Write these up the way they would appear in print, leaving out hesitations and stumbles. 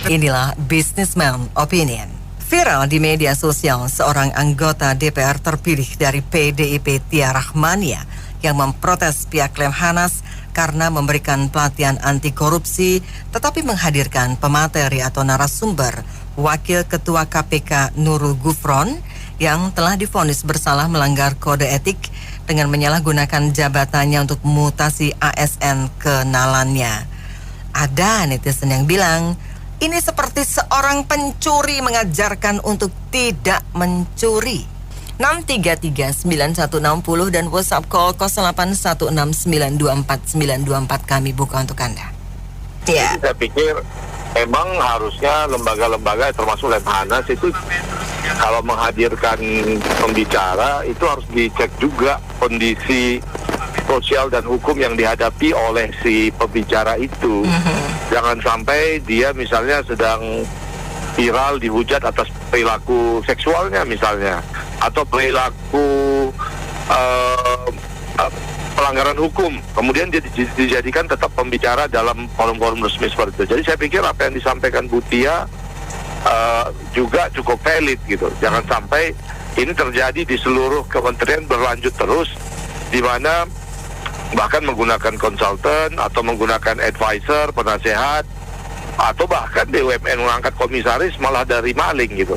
Inilah Businessman Opinion. Viral di media sosial seorang anggota DPR terpilih dari PDIP Tia Rahmania yang memprotes pihak Lemhanas karena memberikan pelatihan anti korupsi tetapi menghadirkan pemateri atau narasumber Wakil Ketua KPK Nurul Gufron yang telah divonis bersalah melanggar kode etik dengan menyalahgunakan jabatannya untuk mutasi ASN kenalannya. Ada netizen yang bilang, ini seperti seorang pencuri mengajarkan untuk tidak mencuri. 6339160 dan WhatsApp call 0816924924 kami buka untuk Anda. Ya. Saya pikir memang harusnya lembaga-lembaga termasuk Lemhanas itu kalau menghadirkan pembicara itu harus dicek juga kondisi sosial dan hukum yang dihadapi oleh si pembicara itu. Jangan sampai dia misalnya sedang viral dihujat atas perilaku seksualnya misalnya, atau perilaku pelanggaran hukum, kemudian dia dijadikan tetap pembicara dalam forum-forum resmi seperti itu. Jadi saya pikir apa yang disampaikan Bu Tia juga cukup valid gitu. Jangan sampai ini terjadi di seluruh kementerian berlanjut terus, di mana bahkan menggunakan konsultan atau menggunakan advisor, penasehat, atau bahkan BUMN mengangkat komisaris malah dari maling gitu,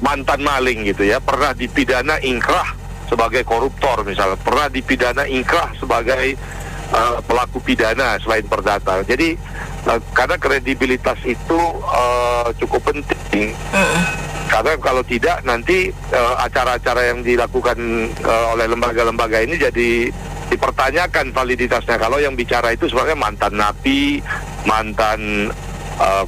mantan maling gitu ya, pernah dipidana ingkrah sebagai koruptor misalnya, pernah dipidana ingkrah sebagai pelaku pidana selain perdata. Jadi karena kredibilitas itu cukup penting. Karena kalau tidak nanti acara-acara yang dilakukan oleh lembaga-lembaga ini jadi dipertanyakan validitasnya. Kalau yang bicara itu sebenarnya mantan napi, mantan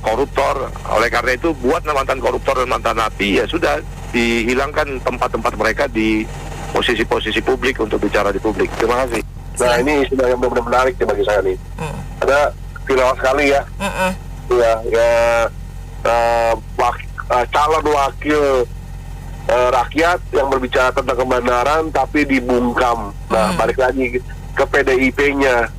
koruptor. Oleh karena itu buat mantan koruptor dan mantan napi ya sudah dihilangkan tempat-tempat mereka di posisi-posisi publik untuk bicara di publik. Terima kasih. Nah ini sudah yang benar-benar menarik bagi saya nih. Ada viral sekali ya. Calon wakil rakyat yang berbicara tentang kebenaran tapi dibungkam. Nah balik lagi ke PDIP-nya.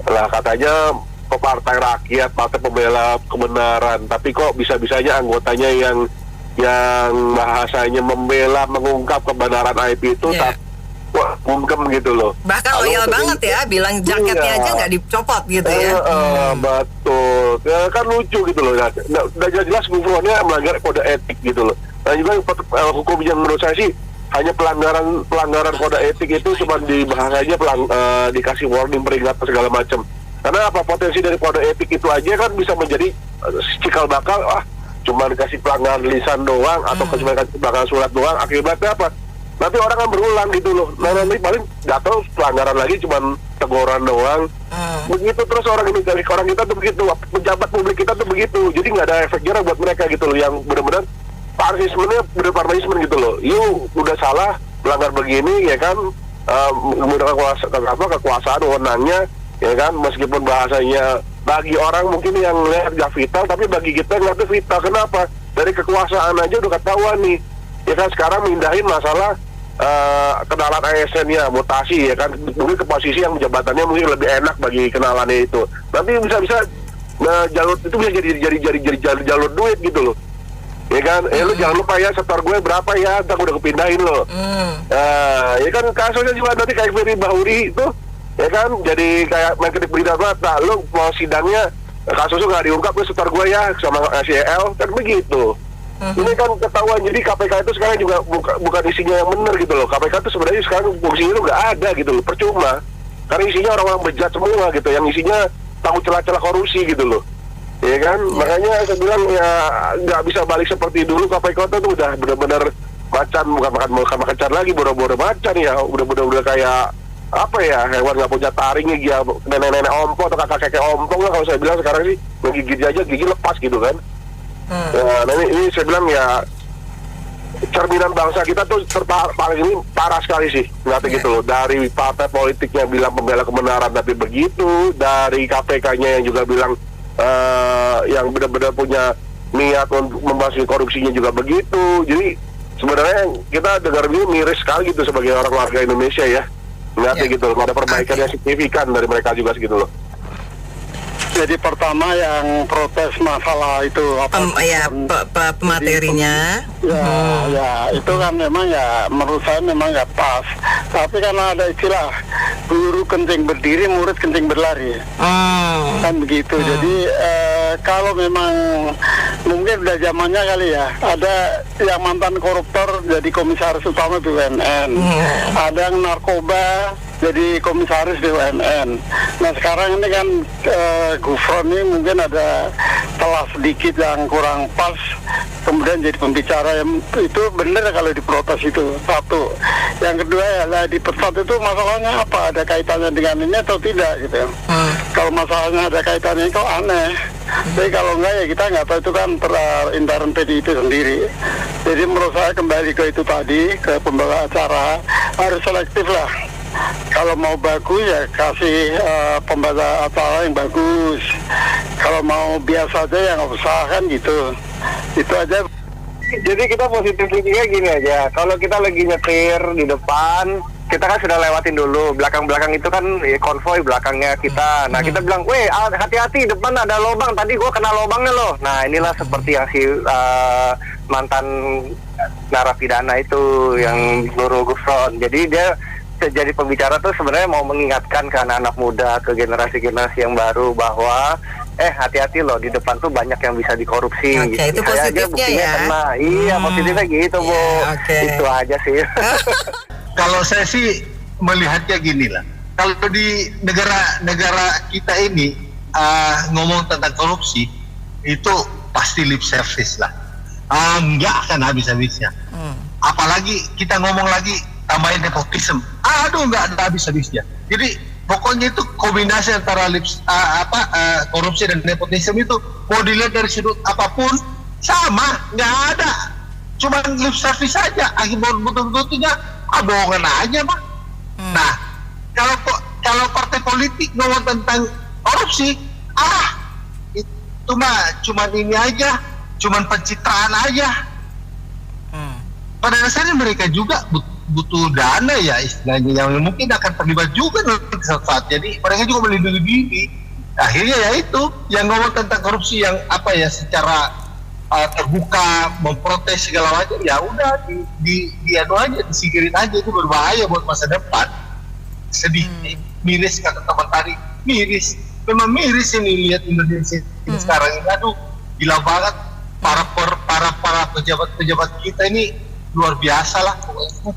Lah katanya ke Partai Rakyat, Partai Pembela Kebenaran, tapi kok bisa-bisanya anggotanya yang bahasanya membela, mengungkap kebenaran IP itu wah, bungkem gitu loh. Bahkan loyal banget ya, bilang jaketnya aja nggak dicopot gitu ya. Betul, ya, kan lucu gitu loh. Udah jelas Gufronnya melanggar kode etik gitu loh. Dan juga hukum yang menurut saya sih hanya pelanggaran kode etik itu cuma di bahasanya dikasih warning, peringatan segala macam. Karena apa, potensi dari kode etik itu aja kan bisa menjadi cikal bakal, cuma dikasih pelanggaran lisan doang atau cuma dikasih pelanggaran surat doang, akibatnya apa? Nanti orang kan berulang gitu loh. Nah nanti paling nggak tahu pelanggaran lagi cuma teguran doang. Begitu terus orang kita tuh begitu, pejabat publik kita tuh begitu. Jadi nggak ada efek jerah buat mereka gitu loh, yang benar-benar partismen gitu loh. You udah salah melanggar begini ya kan, menggunakan kekuasaan wewenangnya ya kan, meskipun bahasanya bagi orang mungkin yang lihat gak vital, tapi bagi kita nggak tuh vital. Kenapa? Dari kekuasaan aja udah ketahuan nih ya kan. Sekarang mindahin masalah kenalan ASN-nya, mutasi ya kan, mungkin ke posisi yang jabatannya mungkin lebih enak bagi kenalannya itu. Nanti bisa jalur itu bisa jadi jalur duit gitu loh ya kan. Lu jangan lupa ya, setor gue berapa ya, ntar gue udah kepindahin loh. Ya kan kasusnya juga nanti kayak Firly Bahuri itu ya kan, jadi kayak main ketik berita mata. Lu mau sidangnya kasusnya nggak diungkap, lu setor gue ya sama SEL kan begitu. Ini kan ketahuan. Jadi KPK itu sekarang juga bukan isinya yang benar gitu loh. KPK itu sebenarnya sekarang fungsinya itu nggak ada gitu loh, percuma. Karena isinya orang-orang bejat semua gitu, yang isinya tahu celah-celah korupsi gitu loh. Ya kan, makanya saya bilang ya nggak bisa balik seperti dulu. KPK itu udah benar-benar macan, bukan macan lagi, boro-boro macan ya. Udah kayak apa ya, hewan nggak punya taring ya, nenek-nenek ompo atau kakek-kakek ompong lah kalau saya bilang sekarang sih. Menggigit aja gigi lepas gitu kan. Nah ini saya bilang ya, cerminan bangsa kita tuh paling ini parah sekali sih, ngerti gitu loh. Dari partai politiknya bilang pembela kebenaran tapi begitu, dari KPK-nya yang juga bilang yang benar-benar punya niat untuk membahas korupsinya juga begitu. Jadi sebenarnya kita dengar ini miris sekali gitu sebagai orang warga Indonesia ya, ngerti gitu loh. Ada perbaikan yang signifikan dari mereka juga segitu loh. Jadi pertama yang protes masalah itu Pematerinya. Ya itu kan memang ya menurut saya memang nggak pas. Tapi karena ada istilah guru kencing berdiri, murid kencing berlari, kan begitu. Jadi kalau memang mungkin udah zamannya kali ya, ada yang mantan koruptor jadi komisaris utama BUMN, ada yang narkoba jadi komisaris BUMN. Nah sekarang ini kan Gufron ini mungkin ada telah sedikit yang kurang pas, kemudian jadi pembicara yang itu benar kalau diprotes itu. Satu, yang kedua ya lah di pesat itu masalahnya apa, ada kaitannya dengan ini atau tidak gitu. Kalau masalahnya ada kaitannya kok aneh. Tapi kalau enggak ya kita nggak tahu, itu kan intern PDIP sendiri. Jadi menurut saya kembali ke itu tadi, ke pembawa acara harus selektif lah. Kalau mau bagus ya kasih pembawa acara yang bagus. Kalau mau biasa aja ya nggak usah, kan gitu. Itu aja. Jadi kita positif thinkingnya gini aja, kalau kita lagi nyetir di depan, kita kan sudah lewatin dulu, belakang-belakang itu kan konvoy belakangnya kita. Nah kita bilang, weh hati-hati depan ada lubang, tadi gua kena lubangnya loh. Nah inilah seperti yang si mantan narapidana itu yang guru Gufron. Jadi dia jadi pembicara tuh sebenarnya mau mengingatkan ke anak-anak muda, ke generasi-generasi yang baru bahwa hati-hati loh, di depan tuh banyak yang bisa dikorupsi. Oke, itu positifnya ya. Iya, positifnya gitu, Bu. Itu aja sih. Kalau saya sih melihatnya gini lah. Kalau di negara kita ini ngomong tentang korupsi itu pasti lip service lah. Nggak akan habis-habisnya. Apalagi kita ngomong lagi tambahin nepotisme. Aduh, nggak ada habis-habisnya. Jadi pokoknya itu kombinasi antara korupsi dan nepotisme itu mau dilihat dari sudut apapun sama, nggak ada. Cuma lip service saja. Akibat betul-betulnya bohongan aja, Pak. Nah, kalau partai politik ngomong tentang korupsi, itu mah cuma ini aja, cuma pencitraan aja. Pada dasarnya mereka juga butuh dana ya istilahnya, yang mungkin akan terlibat juga nanti saat. Jadi mereka juga melindungi diri. Akhirnya ya itu yang ngomong tentang korupsi yang secara terbuka memprotes segala macam, ya udah di aja, disingkirin aja. Itu berbahaya buat masa depan. Sedih, miris kata teman tadi, miris. Memang miris ini lihat Indonesia sekarang ini. Aduh, gila banget. Para pejabat kita ini luar biasa lah pokoknya.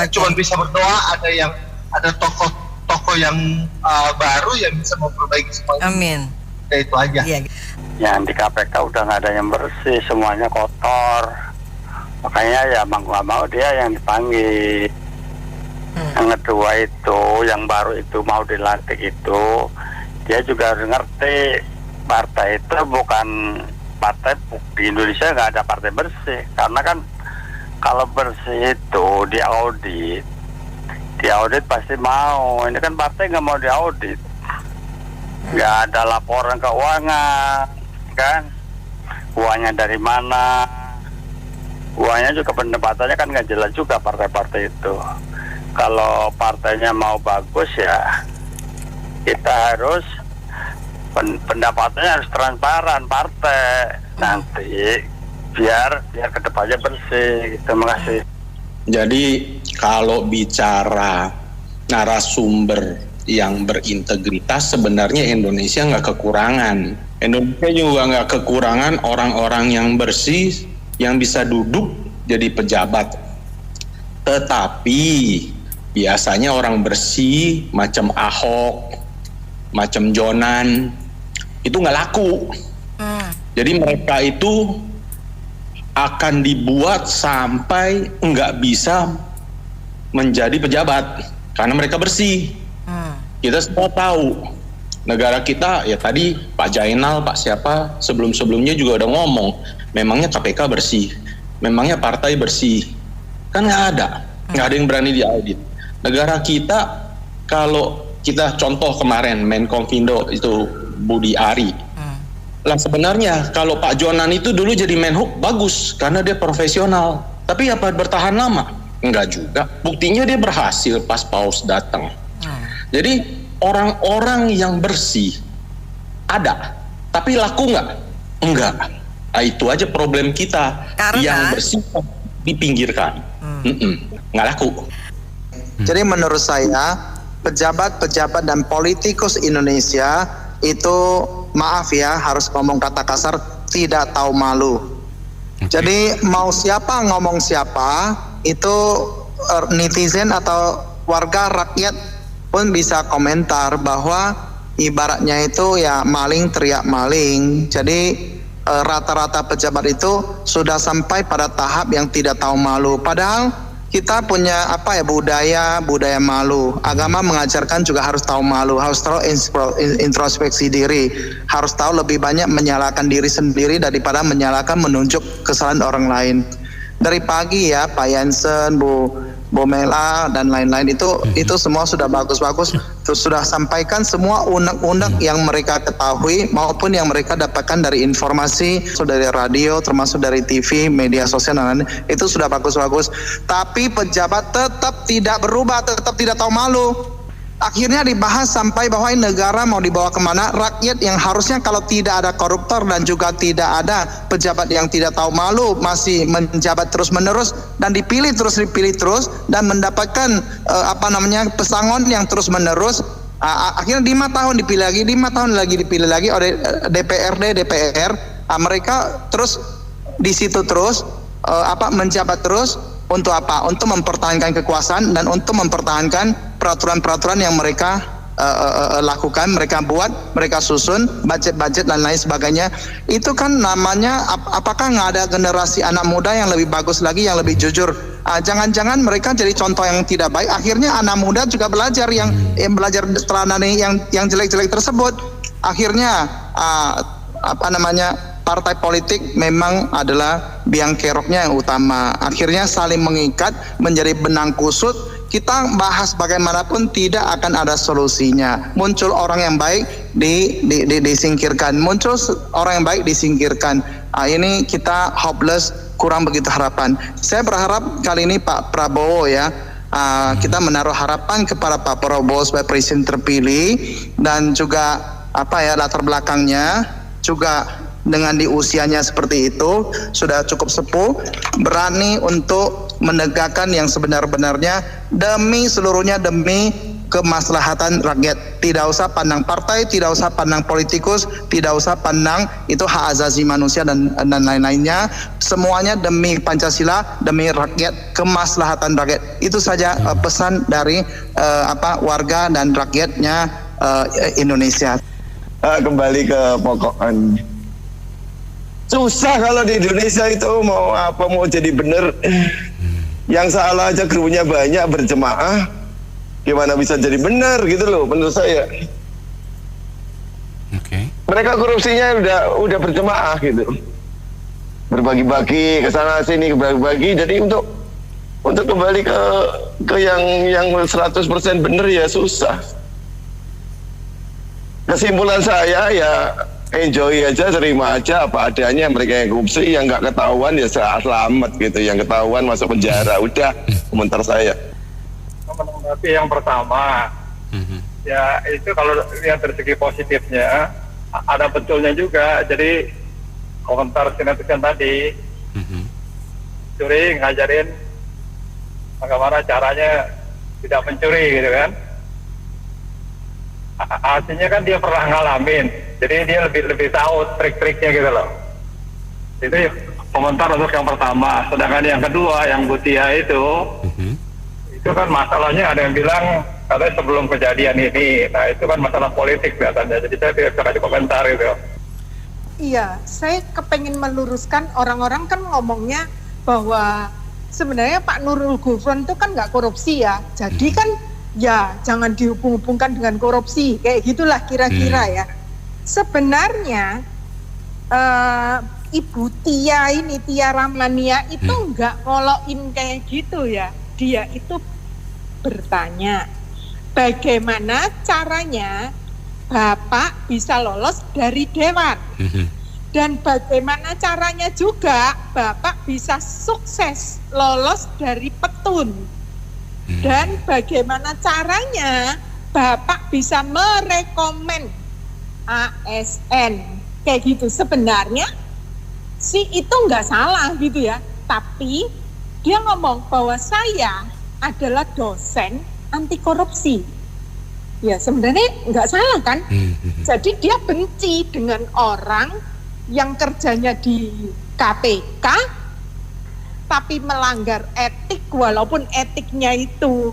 Cuma bisa berdoa ada tokoh yang baru yang bisa memperbaiki semuanya. Amin. Ya itu aja. Yang di KPK udah nggak ada yang bersih, semuanya kotor. Makanya ya mau nggak mau dia yang dipanggil. Yang kedua itu, yang baru itu mau dilantik itu, dia juga harus ngerti partai itu bukan partai, di Indonesia nggak ada partai bersih. Karena kan kalau bersih itu diaudit pasti mau. Ini kan partai nggak mau diaudit, nggak ada laporan keuangan, kan? Uangnya dari mana? Uangnya juga pendapatannya kan nggak jelas juga partai-partai itu. Kalau partainya mau bagus ya kita harus pendapatannya harus transparan partai nanti biar kedepannya bersih. Terima kasih. Jadi kalau bicara narasumber yang berintegritas, sebenarnya Indonesia nggak kekurangan. Indonesia juga nggak kekurangan orang-orang yang bersih yang bisa duduk jadi pejabat. Tetapi biasanya orang bersih macam Ahok, macam Jonan itu nggak laku. Jadi mereka itu akan dibuat sampai nggak bisa menjadi pejabat karena mereka bersih. Kita semua tahu negara kita ya, tadi Pak Jainal, Pak siapa sebelum-sebelumnya juga udah ngomong, memangnya KPK bersih, memangnya partai bersih, kan nggak ada yang berani diaudit. Negara kita, kalau kita contoh kemarin Menkominfo itu Budi Ari, lah sebenarnya kalau Pak Jonan itu dulu jadi Menhub bagus karena dia profesional, tapi apa bertahan lama? Enggak juga. Buktinya dia berhasil pas Paus datang. Jadi orang-orang yang bersih Ada, tapi laku nggak? Enggak. Nah, itu aja problem kita. Karena yang bersifat dipinggirkan. Nggak laku. Jadi menurut saya pejabat-pejabat dan politikus Indonesia itu, maaf ya harus ngomong kata kasar, tidak tahu malu. Jadi mau siapa ngomong siapa, itu netizen atau warga rakyat pun bisa komentar bahwa ibaratnya itu ya maling teriak maling. Jadi rata-rata pejabat itu sudah sampai pada tahap yang tidak tahu malu. Padahal kita punya budaya malu. Agama mengajarkan juga harus tahu malu, harus tahu introspeksi diri, harus tahu lebih banyak menyalahkan diri sendiri daripada menyalahkan menunjuk kesalahan orang lain. Dari pagi ya Pak Jansen, Bu Mela dan lain-lain itu semua sudah bagus-bagus, terus sudah sampaikan semua unek-unek yang mereka ketahui maupun yang mereka dapatkan dari informasi dari radio, termasuk dari TV, media sosial dan lain-lain, itu sudah bagus-bagus. Tapi pejabat tetap tidak berubah, tetap tidak tahu malu. Akhirnya dibahas sampai bahwa ini negara mau dibawa kemana. Rakyat yang harusnya kalau tidak ada koruptor dan juga tidak ada pejabat yang tidak tahu malu masih menjabat terus-menerus dan dipilih terus dan mendapatkan pesangon yang terus-menerus. Akhirnya 5 tahun dipilih lagi, 5 tahun lagi dipilih lagi oleh DPR. Mereka terus di situ terus menjabat terus. Untuk apa? Untuk mempertahankan kekuasaan dan untuk mempertahankan peraturan-peraturan yang mereka lakukan, mereka buat, mereka susun, budget-budget dan lain sebagainya. Itu kan namanya, apakah nggak ada generasi anak muda yang lebih bagus lagi, yang lebih jujur? Jangan-jangan mereka jadi contoh yang tidak baik. Akhirnya anak muda juga belajar yang belajar telanani yang jelek-jelek tersebut. Akhirnya partai politik memang adalah biang keroknya yang utama. Akhirnya saling mengikat menjadi benang kusut. Kita bahas bagaimanapun tidak akan ada solusinya. Muncul orang yang baik disingkirkan, muncul orang yang baik disingkirkan. Ini kita hopeless, kurang begitu harapan. Saya berharap kali ini Pak Prabowo ya, kita menaruh harapan kepada Pak Prabowo sebagai presiden terpilih dan juga latar belakangnya juga dengan di usianya seperti itu sudah cukup sepuh, berani untuk menegakkan yang sebenar-benarnya demi seluruhnya, demi kemaslahatan rakyat. Tidak usah pandang partai, tidak usah pandang politikus, tidak usah pandang itu hak asasi manusia dan lain-lainnya. Semuanya demi Pancasila, demi rakyat, kemaslahatan rakyat. Itu saja pesan dari warga dan rakyatnya Indonesia. Kembali ke pokoknya. Susah kalau di Indonesia itu mau jadi bener. Yang salah aja krunya banyak berjemaah, gimana bisa jadi bener gitu loh menurut saya. Mereka korupsinya udah berjemaah gitu, berbagi-bagi ke sana sini, berbagi. Jadi untuk kembali ke yang 100% bener ya susah. Kesimpulan saya ya enjoy aja, terima aja apa adanya. Mereka yang korupsi, yang nggak ketahuan ya selamat gitu, yang ketahuan masuk penjara. Udah komentar saya. Menanggapi yang pertama, ya itu kalau lihat dari segi positifnya ada betulnya juga. Jadi komentar sinetron tadi, curi ngajarin bagaimana caranya tidak mencuri gitu kan. Artinya kan dia pernah ngalamin, jadi dia lebih tahu trik-triknya gitu loh. Itu komentar untuk yang pertama. Sedangkan yang kedua, yang Butia itu kan masalahnya ada yang bilang katanya sebelum kejadian ini. Nah itu kan masalah politik biasanya. Jadi saya tidak bisa kasih komentar gitu. Iya, saya kepengen meluruskan, orang-orang kan ngomongnya bahwa sebenarnya Pak Nurul Gufron itu kan nggak korupsi ya. Jadi kan ya jangan dihubung-hubungkan dengan korupsi, kayak gitulah kira-kira ya. Sebenarnya Ibu Tia Rahmania itu nggak ngolokin kayak gitu ya. Dia itu bertanya bagaimana caranya Bapak bisa lolos dari Dewan, dan bagaimana caranya juga Bapak bisa sukses lolos dari Petun. Dan bagaimana caranya Bapak bisa merekomen ASN kayak gitu. Sebenarnya si itu nggak salah gitu ya, tapi dia ngomong bahwa saya adalah dosen anti korupsi. Ya sebenarnya nggak salah kan? Jadi dia benci dengan orang yang kerjanya di KPK tapi melanggar etik, walaupun etiknya itu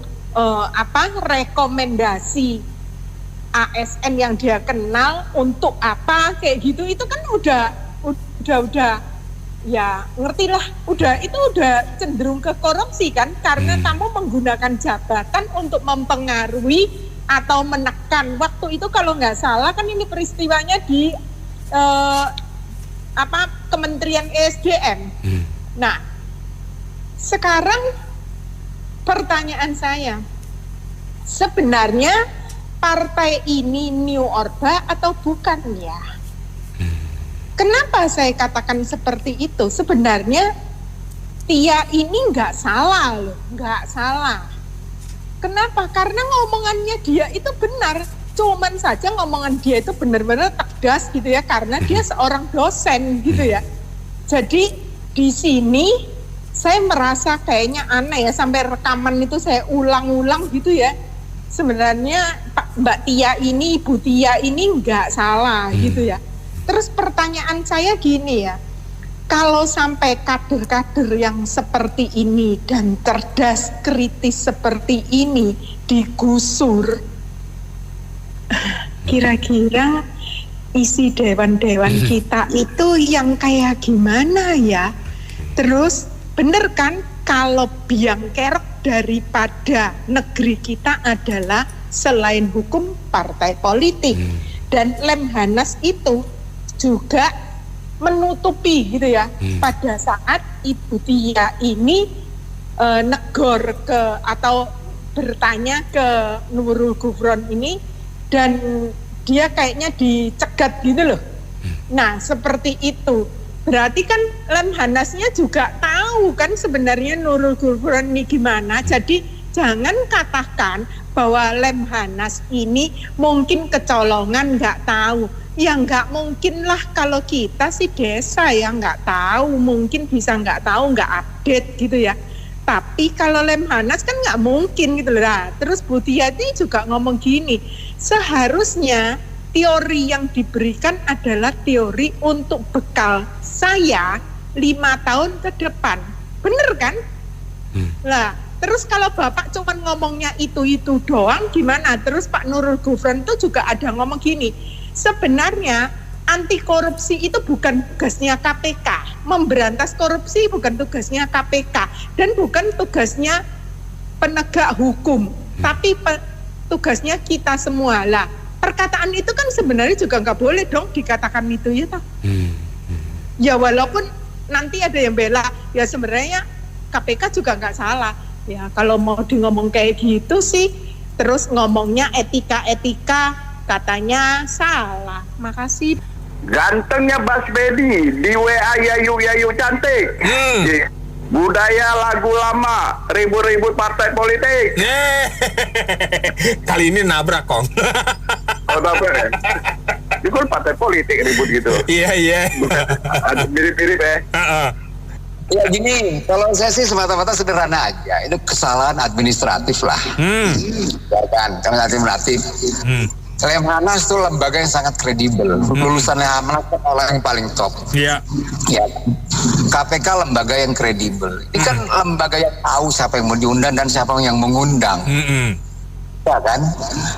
rekomendasi ASN yang dia kenal untuk apa kayak gitu, itu kan udah ya ngerti lah, itu udah cenderung ke korupsi kan, karena kamu menggunakan jabatan untuk mempengaruhi atau menekan. Waktu itu kalau nggak salah kan ini peristiwanya di Kementerian ESDM. Nah, sekarang pertanyaan saya, sebenarnya partai ini New Orba atau bukan ya? Kenapa saya katakan seperti itu? Sebenarnya Tia ini nggak salah loh, nggak salah. Kenapa? Karena ngomongannya dia itu benar. Cuman saja ngomongan dia itu benar-benar tegas gitu ya, karena dia seorang dosen gitu ya. Jadi di sini saya merasa kayaknya aneh ya, sampai rekaman itu saya ulang-ulang gitu ya. Sebenarnya Mbak Tia ini, Ibu Tia ini nggak salah gitu ya. Terus pertanyaan saya gini ya, kalau sampai kader-kader yang seperti ini dan cerdas kritis seperti ini digusur, kira-kira isi dewan-dewan kita itu yang kayak gimana ya? Terus bener kan kalau biang kerok daripada negeri kita adalah selain hukum partai politik, dan Lemhanas itu juga menutupi gitu ya. Pada saat Ibu Tia ini negor ke atau bertanya ke Nurul Gufron ini, dan dia kayaknya dicegat gitu loh. Nah seperti itu, berarti kan Lemhanasnya juga tahu kan sebenarnya Nurul Gufron ini gimana. Jadi jangan katakan bahwa Lemhanas ini mungkin kecolongan nggak tahu. Ya nggak mungkin lah, kalau kita sih desa ya nggak tahu, mungkin bisa nggak tahu, nggak update gitu ya. Tapi kalau Lemhanas kan nggak mungkin gitu lah. Terus Bu Tia itu juga ngomong gini, seharusnya teori yang diberikan adalah teori untuk bekal saya 5 tahun ke depan. Bener kan? Lah, terus kalau Bapak cuma ngomongnya itu doang gimana? Terus Pak Nurul Gufron itu juga ada ngomong gini, sebenarnya anti korupsi itu bukan tugasnya KPK, memberantas korupsi bukan tugasnya KPK, dan bukan tugasnya penegak hukum, tapi tugasnya kita semua lah. Perkataan itu kan sebenarnya juga nggak boleh dong dikatakan itu ya toh. Ya walaupun nanti ada yang bela, ya sebenarnya KPK juga nggak salah. Ya kalau mau di ngomong kayak gitu sih, terus ngomongnya etika katanya salah. Makasih. Gantengnya Bas Bedi di WA Yayu cantik. Budaya lagu lama, ribut-ribut partai politik. Kali ini nabrak Kong. Oh nabrak ya? Itu kan partai politik ribut gitu. Iya. Ada mirip-mirip ya. Ya gini, kalau saya sih semata-mata sederhana aja. Itu kesalahan administratif lah. Ya kan, administratif. Lemhanas itu lembaga yang sangat kredibel. Lulusan Lemhanas orang yang paling top. Iya. Ya. KPK lembaga yang kredibel. Ini kan lembaga yang tahu siapa yang mau diundang dan siapa yang mengundang. Ya kan?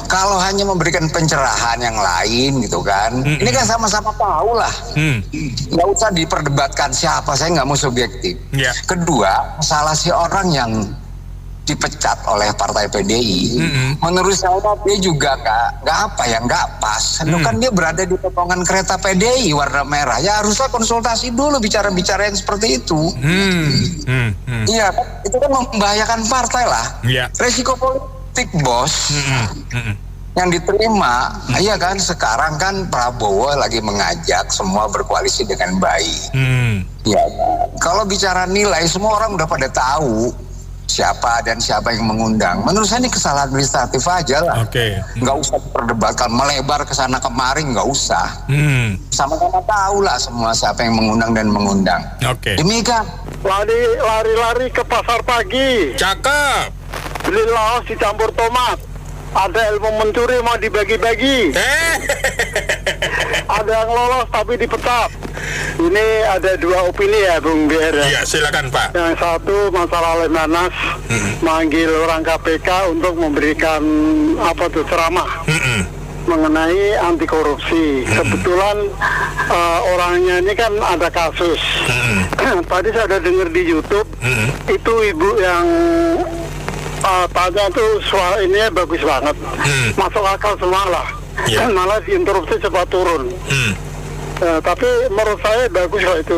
Kalau hanya memberikan pencerahan yang lain gitu kan. Ini kan sama-sama tahu lah. Nggak usah diperdebatkan siapa, saya nggak mau subjektif. Kedua, salah si orang yang dipecat oleh partai PDI, menurut saya dia juga nggak pas. Kan dia berada di potongan kereta PDI warna merah, ya harusnya konsultasi dulu bicara-bicara yang seperti itu. Iya, itu kan membahayakan partai lah. Resiko politik bos yang diterima, iya kan sekarang kan Prabowo lagi mengajak semua berkoalisi dengan baik. Ya, kalau bicara nilai semua orang udah pada tahu. siapa dan siapa yang mengundang. Menurut saya ini kesalahan administratif aja lah. Nggak usah diperdebatkan melebar ke sana kemari, nggak usah. Sama-sama tahu lah semua siapa yang mengundang dan mengundang. Demikian. Lari-lari ke pasar pagi. Cakep. Beli laos dicampur tomat. Ada ilmu mencuri mau dibagi-bagi. Ada yang lolos tapi dipecat. Ini ada dua opini ya Bung BR. Iya, silakan Pak. Yang satu masalah Lemhanas manggil orang KPK untuk memberikan ceramah mengenai anti korupsi. Kebetulan orangnya ini kan ada kasus. Tadi saya ada dengar di YouTube itu ibu yang tanya tuh soal ini bagus banget, masuk akal semua lah. Malah diinterupsi cepat turun. Tapi menurut saya bagus kok itu.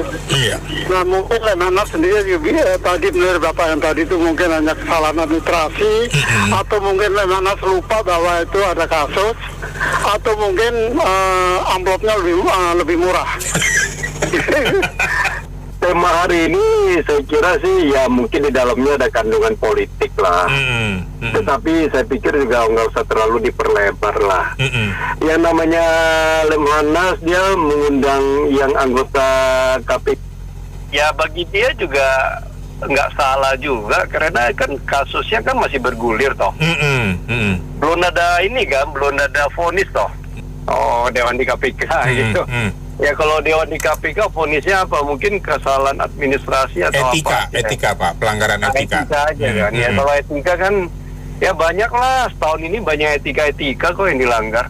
Nah mungkin Lemhanas sendiri tadi benar Bapak yang tadi itu mungkin hanya kesalahan administrasi, atau mungkin Lemhanas lupa bahwa itu ada kasus, atau mungkin amplopnya lebih murah. Tema hari ini saya kira sih ya mungkin di dalamnya ada kandungan politik lah. Tetapi saya pikir juga nggak usah terlalu diperlebar lah. Yang namanya Lemhanas dia mengundang yang anggota KPK. Ya bagi dia juga nggak salah juga karena kan kasusnya kan masih bergulir toh. Belum ada belum ada vonis toh. Dewan di KPK gitu. Ya kalau Dewan di KPK vonisnya apa? Mungkin kesalahan administrasi atau etika Pak, pelanggaran etika. Etika aja kan. Ya kalau etika kan ya banyak lah, setahun ini banyak etika kok yang dilanggar.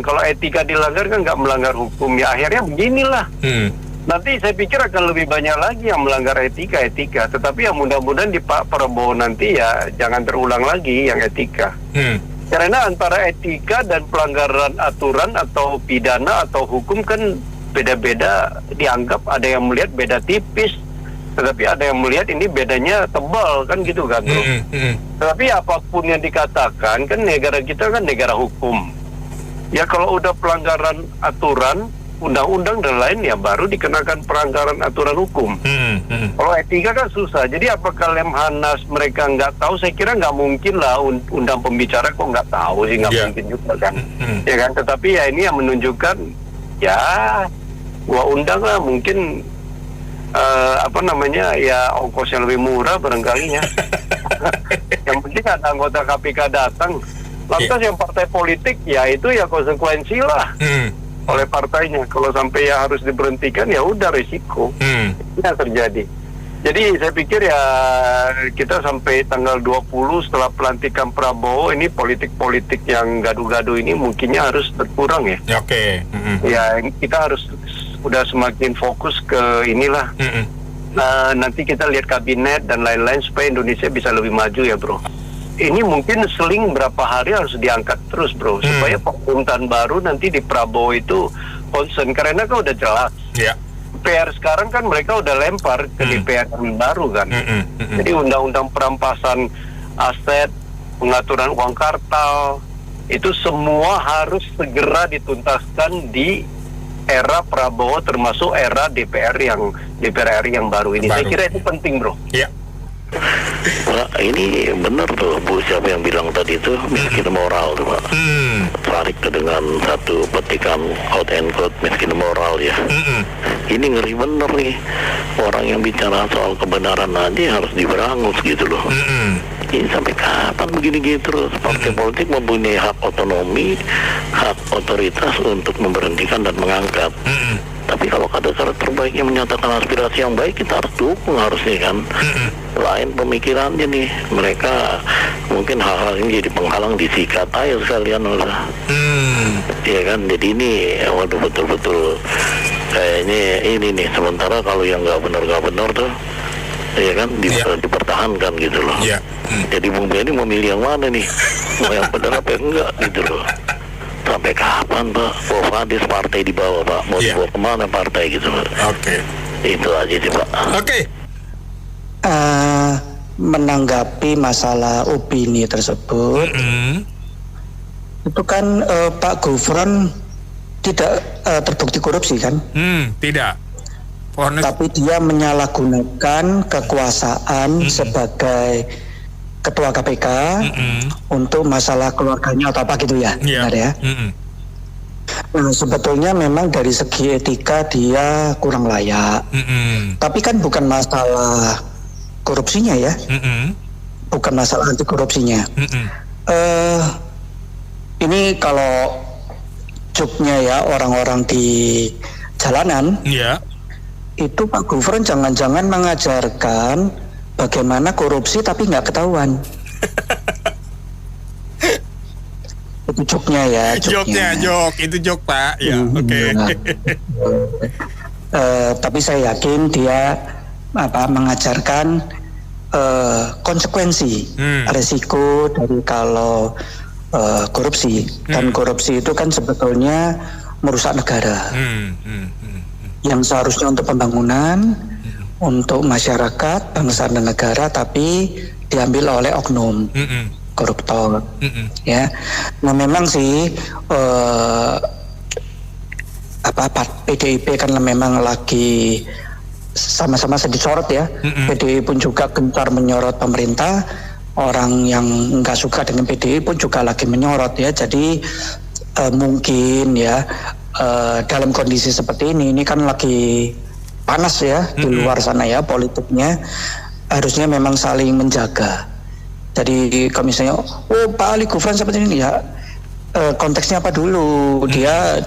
Kalau etika dilanggar kan nggak melanggar hukum, ya akhirnya beginilah. Nanti saya pikir akan lebih banyak lagi yang melanggar etika. Tetapi yang mudah-mudahan di Pak Prabowo nanti ya jangan terulang lagi yang etika. Karena antara etika dan pelanggaran aturan atau pidana atau hukum kan beda-beda, dianggap ada yang melihat beda tipis, tetapi ada yang melihat ini bedanya tebal kan gitu kan bro. Tetapi apapun yang dikatakan kan negara kita kan negara hukum. Ya kalau udah pelanggaran aturan, undang-undang dan lain ya baru dikenakan pelanggaran aturan hukum. Kalau etika kan susah. Jadi apakah Lemhanas mereka nggak tahu? Saya kira nggak mungkin lah undang pembicara kok nggak tahu sih, nggak mungkin juga kan. Ya kan. Tetapi ya ini yang menunjukkan ya gua undang lah mungkin ya ongkos yang lebih murah barangkalinya. Yang penting ada anggota KPK datang. Lantas yang partai politik ya itu ya konsekuensi lah. Oleh partainya, kalau sampai ya harus diberhentikan ya udah risiko. Ini yang terjadi. Jadi saya pikir ya kita sampai tanggal 20 setelah pelantikan Prabowo ini politik-politik yang gaduh-gaduh ini mungkinnya harus berkurang ya. Ya kita harus udah semakin fokus ke inilah. Nanti kita lihat kabinet dan lain-lain supaya Indonesia bisa lebih maju ya bro. Ini mungkin seling berapa hari harus diangkat terus bro, supaya pemerintahan baru nanti di Prabowo itu concern, karena kan udah jelas. PR sekarang kan mereka udah lempar ke DPR yang baru kan. Jadi undang-undang perampasan aset, pengaturan uang kartal, itu semua harus segera dituntaskan di era Prabowo, termasuk era DPR RI yang baru ini. Saya kira itu penting bro. Pak, ini benar tuh Bu, siapa yang bilang tadi itu miskin moral tuh Pak. Tarik dengan satu petikan quote and quote miskin moral ya. Ini ngeri bener nih, orang yang bicara soal kebenaran aja harus diberangus gitu loh. Ini sampai kapan begini gitu terus? Partai politik mempunyai hak otonomi, hak otoritas untuk memberhentikan dan mengangkat. Tapi kalau kader-kader terbaiknya menyatakan aspirasi yang baik, kita harus dukung harusnya kan. Lain pemikirannya nih, mereka mungkin hal-hal ini jadi penghalang, disikat aja sekalian lah. Ya kan, jadi ini waduh betul-betul kayaknya ini nih. Sementara kalau yang nggak benar tuh, ya kan dipertahankan gitu loh. Jadi Bung Benny mau milih yang mana nih? Mau yang benar apa enggak gitu loh. Sampai kapan Pak? Fadis partai di bawah Pak, mau dibawa kemana partai gitu Pak? Itu aja sih Pak. Menanggapi masalah opini tersebut, itu kan Pak Gufron tidak terbukti korupsi kan? Tidak. tapi dia menyalahgunakan kekuasaan sebagai ketua KPK untuk masalah keluarganya atau apa gitu ya, benar ya. Nah, sebetulnya memang dari segi etika dia kurang layak. Tapi kan bukan masalah korupsinya ya, bukan masalah anti korupsinya. Ini kalau joknya ya orang-orang di jalanan, itu Pak Gufron jangan-jangan mengajarkan bagaimana korupsi tapi nggak ketahuan. Itu joknya ya. Itu jok Pak. Ya, oke. Tapi saya yakin dia mengajarkan konsekuensi resiko dari kalau korupsi. Dan korupsi itu kan sebetulnya merusak negara. Yang seharusnya untuk pembangunan, untuk masyarakat, bangsa dan negara, tapi diambil oleh oknum koruptor. Ya, nah memang sih PDIP kan memang lagi sama-sama sedih sorot ya. PDIP pun juga gencar menyorot pemerintah. Orang yang nggak suka dengan PDIP pun juga lagi menyorot ya. Jadi mungkin ya dalam kondisi seperti ini kan lagi panas ya di luar sana ya politiknya, harusnya memang saling menjaga. Jadi kalau misalnya Pak Ali Gufron seperti ini ya, konteksnya apa dulu, dia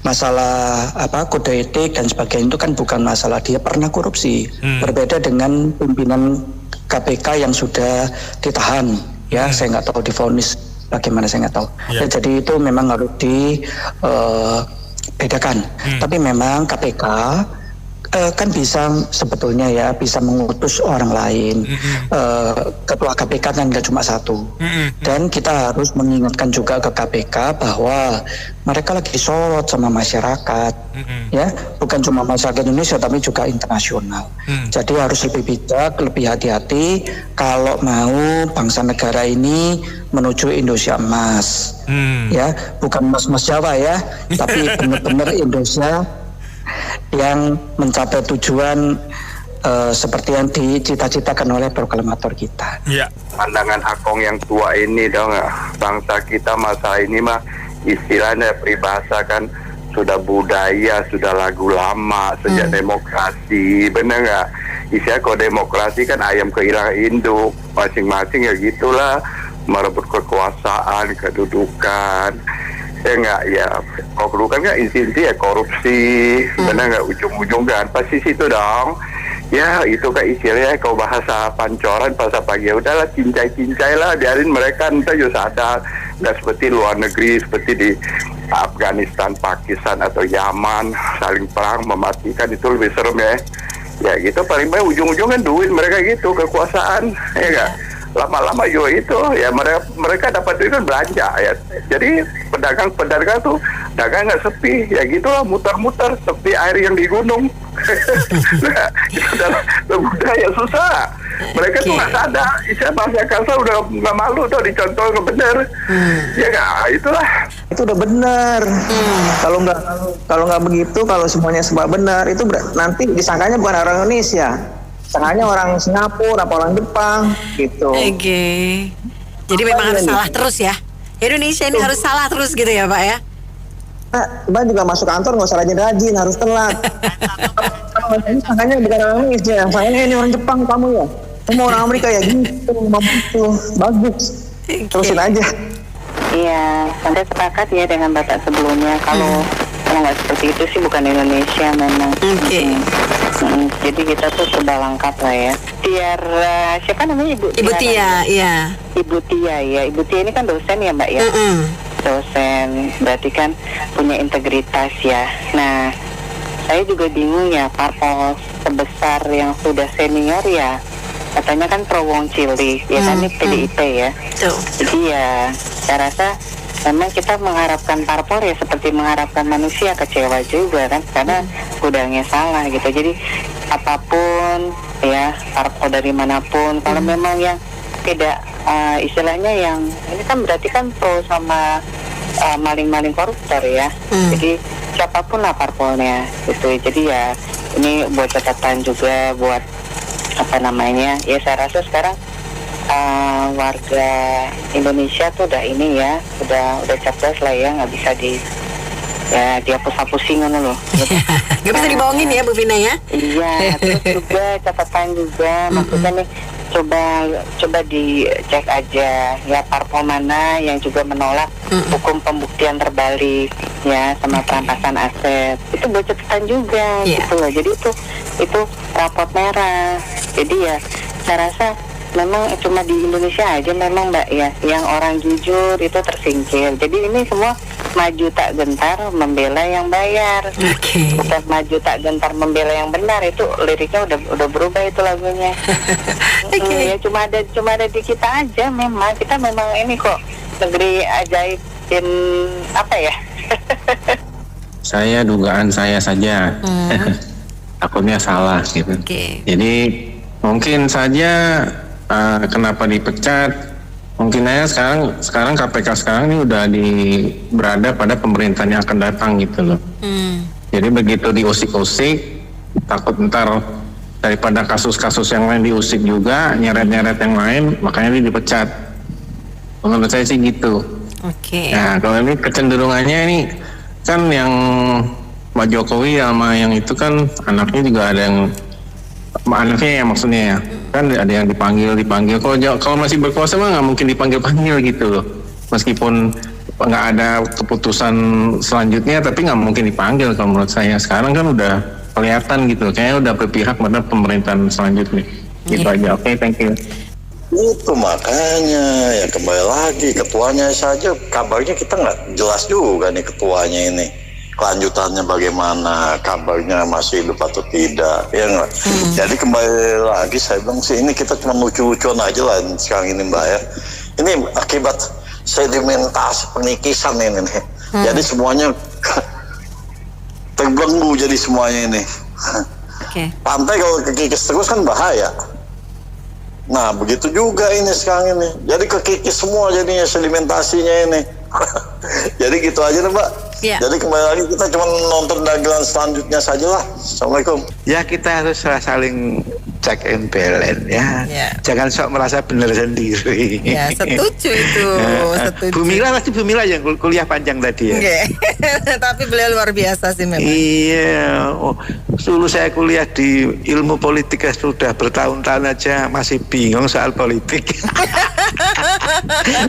masalah kode etik dan sebagainya itu kan bukan masalah dia pernah korupsi. Berbeda dengan pimpinan KPK yang sudah ditahan ya, saya nggak tahu divonis bagaimana, saya nggak tahu. Ya, jadi itu memang harus dibedakan. Tapi memang KPK kan bisa sebetulnya ya bisa mengutus orang lain. Ketua KPK kan nggak cuma satu. Dan kita harus mengingatkan juga ke KPK bahwa mereka lagi disorot sama masyarakat, ya bukan cuma masyarakat Indonesia tapi juga internasional. Jadi harus lebih bijak, lebih hati-hati kalau mau bangsa negara ini menuju Indonesia emas, ya bukan emas Jawa ya, tapi benar-benar Indonesia yang mencapai tujuan seperti yang dicita-citakan oleh proklamator kita. Pandangan Akong yang tua ini dong, bangsa kita masa ini mah istilahnya peribahasa kan sudah budaya, sudah lagu lama sejak demokrasi, bener nggak? Istilah kalau demokrasi kan ayam kehilangan induk, masing-masing ya gitulah, merebut kekuasaan, kedudukan. Ya enggak, ya kedudukan kan inti ya korupsi, benar nggak, ujung-ujung kan pasti situ dong. Ya itu kan istilahnya kalau bahasa pancoran, bahasa pagi ya udahlah, cincai-cincai lah, biarin mereka entah juga sadar. Nggak seperti luar negeri, seperti di Afghanistan, Pakistan atau Yaman, saling perang mematikan, itu lebih serem ya. Ya gitu, paling baik ujung-ujung kan duit mereka gitu, kekuasaan, ya enggak. Lama-lama juga itu ya mereka dapat duit kan belanja ya. Jadi pedagang tuh dagang nggak sepi ya, gitulah muter-muter seperti air yang di gunung. Nah, itu adalah budaya susah. Mereka tuh nggak sadar, istilah bahasa kasar udah nggak malu tuh dicontoh ke bener. Ya nggak, itulah. Itu udah benar. Kalau nggak begitu, kalau semuanya sebab benar, itu nanti disangkanya bukan orang Indonesia. Sangkanya orang Singapura, apa orang Jepang gitu. Jadi memang harus salah terus ya. Indonesia ini harus salah terus gitu ya Pak ya. Nah, juga masuk kantor nggak usah rajin-rajin, harus telat. Sangkanya bukan orang Indonesia, sangkanya ini orang Jepang kamu ya. Kamu orang Amerika ya gitu, bagus. Terusin aja. Iya, saya sepakat ya dengan Bapak sebelumnya. Kalau nggak seperti itu sih bukan Indonesia memang. Jadi kita tuh serba lengkap lah ya. Biar siapa namanya Ibu Tia, iya. Ibu Tia ya. Ibu Tia ini kan dosen ya Mbak ya. Dosen, berarti kan punya integritas ya. Nah, saya juga bingung ya, parpol sebesar yang sudah senior ya. Katanya kan pro wong cilik, ya kan ini PDIP ya. Jadi ya, saya rasa memang kita mengharapkan parpol ya seperti mengharapkan manusia, kecewa juga kan, karena gudangnya salah gitu. Jadi apapun ya, parpol dari manapun, kalau memang yang tidak istilahnya yang ini kan berarti kan pro sama maling-maling koruptor ya. Jadi siapapun lah parpolnya gitu. Jadi ya ini buat catatan juga buat ya saya rasa sekarang warga Indonesia tuh udah ini ya, udah cerdas lah ya, nggak bisa dihapus-hapusin loh. Nggak bisa dibohongin ya Bu Vina ya? Iya, terus juga catatan juga maksudnya nih coba dicek aja ya parpol mana yang juga menolak hukum pembuktian terbalik ya sama perampasan aset, itu buat catatan juga gitu loh. Jadi itu rapot merah. Jadi ya saya rasa memang cuma di Indonesia aja memang Mbak ya yang orang jujur itu tersingkir. Jadi ini semua maju tak gentar membela yang bayar, bukan maju tak gentar membela yang benar. Itu liriknya udah berubah itu lagunya. Ya cuma ada di kita aja. Memang kita memang ini kok negeri ajaibin apa ya. Saya dugaan saya saja takutnya salah gitu. Jadi mungkin saja kenapa dipecat. Mungkin aja sekarang KPK sekarang ini udah berada pada pemerintahan yang akan datang gitu loh. Jadi begitu diusik-usik, takut ntar daripada kasus-kasus yang lain diusik juga, nyeret-nyeret yang lain, makanya dia dipecat. Menurut saya sih gitu. Nah kalau ini kecenderungannya ini kan yang Pak Jokowi sama yang itu kan anaknya juga ada yang maksudnya ya kan ada yang dipanggil kalau masih berkuasa mah nggak mungkin dipanggil gitu loh, meskipun nggak ada keputusan selanjutnya tapi nggak mungkin dipanggil kalau menurut saya. Sekarang kan udah kelihatan gitu kayaknya udah berpihak pada pemerintahan selanjutnya gitu aja. Oke, thank you. Itu makanya ya kembali lagi ketuanya saja kabarnya kita nggak jelas juga nih ketuanya ini. Kelanjutannya bagaimana, kabarnya masih hidup atau tidak, ya nggak? Jadi kembali lagi saya bilang sih ini kita cuma lucu-lucuan aja lah sekarang ini Mbak ya. Ini akibat sedimentasi pengikisan ini nih. Jadi semuanya terbelenggu jadi semuanya ini. Pantai kalau kekikis terus kan bahaya. Nah begitu juga ini sekarang ini. Jadi kekikis semua jadinya sedimentasinya ini. Jadi gitu aja nih Mbak. Jadi kembali lagi kita cuma nonton dagelan selanjutnya saja lah. Assalamualaikum. Ya kita harus saling check and balance ya. Jangan sok merasa benar sendiri. Ya setuju itu. Setuju. Bu Mila yang kuliah panjang tadi ya. Tapi beliau luar biasa sih memang. Iya. Dulu saya kuliah di ilmu politik sudah bertahun-tahun aja masih bingung soal politik.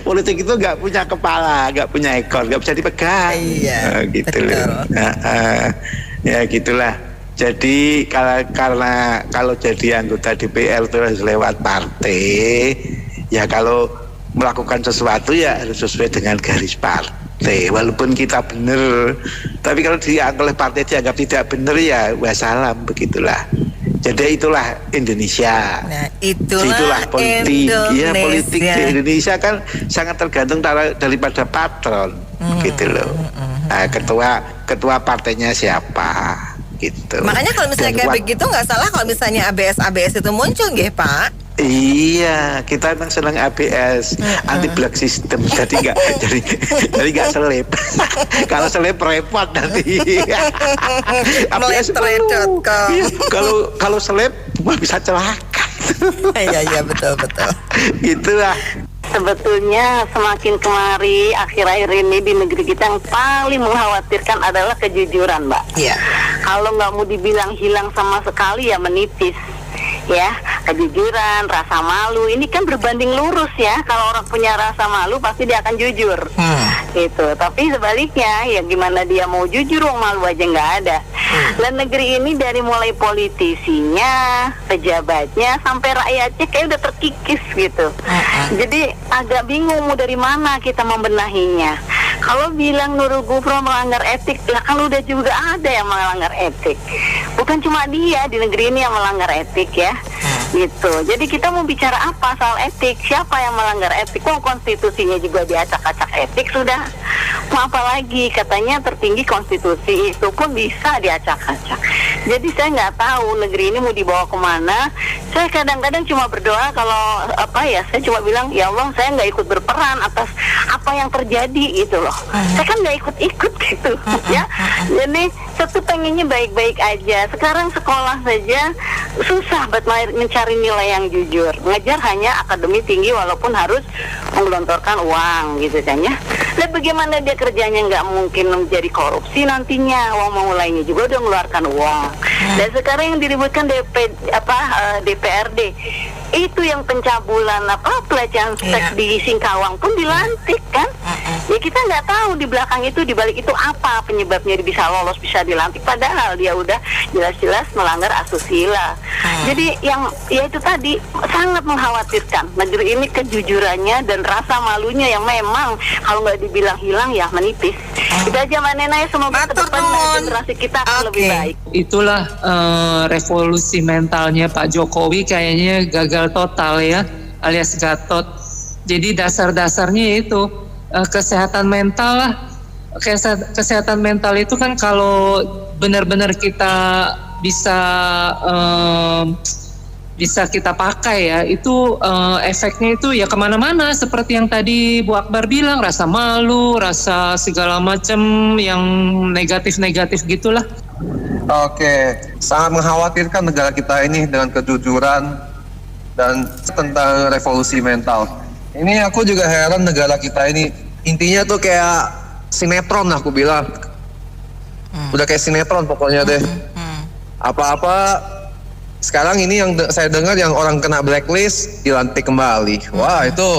Politik itu nggak punya kepala, nggak punya ekor, nggak bisa dipegang. Gitu loh. Ya gitulah. Jadi karena kalau jadi anggota DPR itu harus lewat partai, ya kalau melakukan sesuatu ya harus sesuai dengan garis partai. Walaupun kita benar, tapi kalau oleh partai dianggap tidak benar ya wassalam, begitulah. Jadi itulah Indonesia. Nah, itulah politik. Ya politik di Indonesia kan sangat tergantung daripada patron, gitu loh. Nah, ketua partainya siapa, gitu. Makanya kalau misalnya kayak begitu nggak salah kalau misalnya ABS itu muncul, nggih Pak? Iya, kita memang senang ABS, anti black system. Jadi nggak seleb. Kalau seleb repot nanti. ABS kalau seleb bisa celaka. Iya betul. Gitulah. Sebetulnya semakin kemari akhir-akhir ini di negeri kita yang paling mengkhawatirkan adalah kejujuran, Mbak. Kalau nggak mau dibilang hilang sama sekali ya menipis. Ya, kejujuran, rasa malu ini kan berbanding lurus ya. Kalau orang punya rasa malu pasti dia akan jujur, gitu. Tapi sebaliknya, ya gimana dia mau jujur, wong malu aja nggak ada. Dan negeri ini dari mulai politisinya, pejabatnya, sampai rakyatnya kayak udah terkikis gitu. Jadi agak bingung mau dari mana kita membenahinya. Kalau bilang Nurul Gufron melanggar etik, lah kan udah juga ada yang melanggar etik. Bukan cuma dia di negeri ini yang melanggar etik ya, gitu. Jadi kita mau bicara apa soal etik? Siapa yang melanggar etik? Oh, konstitusinya juga diacak-acak etik sudah. Mau apa lagi? Katanya tertinggi konstitusi itu pun bisa diacak-acak. Jadi saya nggak tahu negeri ini mau dibawa kemana. Saya kadang-kadang cuma berdoa kalau saya cuma bilang, ya Allah, saya nggak ikut berperan atas apa yang terjadi gitu loh. Saya kan nggak ikut-ikut gitu ya. Jadi saya tuh pengennya baik-baik aja. Sekarang sekolah saja susah buat mencari nilai yang jujur. Ngejar hanya akademi tinggi walaupun harus menggelontorkan uang gitu kan ya. Dan bagaimana dia kerjanya nggak mungkin menjadi korupsi nantinya. Uang memulainya juga udah mengeluarkan uang. Dan sekarang yang diributkan DPRD itu yang pencabulan pelecehan seks di Singkawang pun dilantik kan. Ya kita nggak tahu di belakang itu, di balik itu apa penyebabnya dia bisa lolos, bisa dilantik, padahal dia udah jelas-jelas melanggar asusila. Jadi yang ya itu tadi sangat mengkhawatirkan negeri ini, kejujurannya dan rasa malunya yang memang kalau nggak dibilang hilang ya menipis. Itu aja Mbak Nena, ya semoga ke depan generasi kita akan lebih baik. Itulah revolusi mentalnya Pak Jokowi kayaknya gagal total ya, alias Gatot. Jadi dasar-dasarnya itu kesehatan mental lah. Kesehatan mental itu kan kalau benar-benar kita bisa kita pakai ya, itu efeknya itu ya kemana-mana, seperti yang tadi Bu Akbar bilang, rasa malu, rasa segala macam yang negatif-negatif gitulah. Oke, sangat mengkhawatirkan negara kita ini dengan kejujuran dan tentang revolusi mental. Ini aku juga heran negara kita ini, intinya tuh kayak sinetron aku bilang. Udah kayak sinetron pokoknya deh. Apa-apa sekarang ini yang saya dengar yang orang kena blacklist dilantik kembali. Wah, itu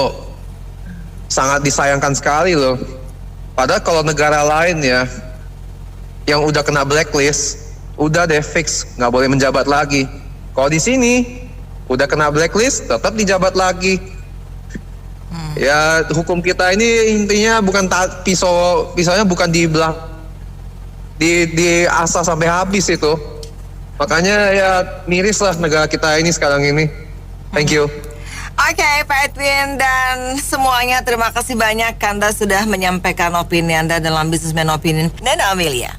sangat disayangkan sekali loh. Padahal kalau negara lain ya yang udah kena blacklist udah deh fix nggak boleh menjabat lagi. Kalau di sini udah kena blacklist tetap dijabat lagi. Ya hukum kita ini intinya bukan pisaunya bukan dibelah, diasah sampai habis itu. Makanya ya miris lah negara kita ini sekarang ini. Thank you. Oke, Pak Edwin dan semuanya, terima kasih banyak Anda sudah menyampaikan opini Anda dalam Businessman Opinion. Nena Amelia.